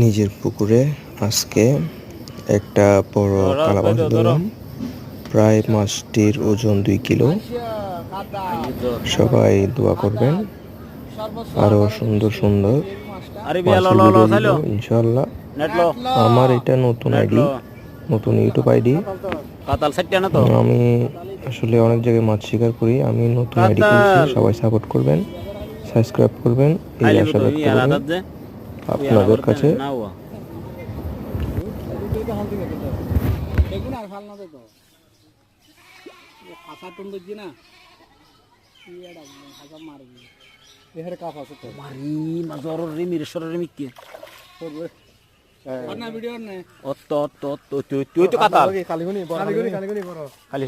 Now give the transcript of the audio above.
নিজের পুকুরে আজকে একটা বড় কালা মাছ ধরলাম। প্রায় মাছটির ওজন 2 কিলো। সবাই দোয়া করবেন, আরো সুন্দর সুন্দর মাছের ভিডিও দিব ইনশাআল্লাহ। আমার এটা নতুন আইডি, নতুন ইউটিউব আইডি। আমি আসলে অনেক জায়গায় মাছ শিকার করি। আমি নতুন আইডি করছি, সবাই সাপোর্ট করবেন, সাবস্ক্রাইব করবেন, এই আশা ব্যক্ত করে আপনাদের কাছে। খালি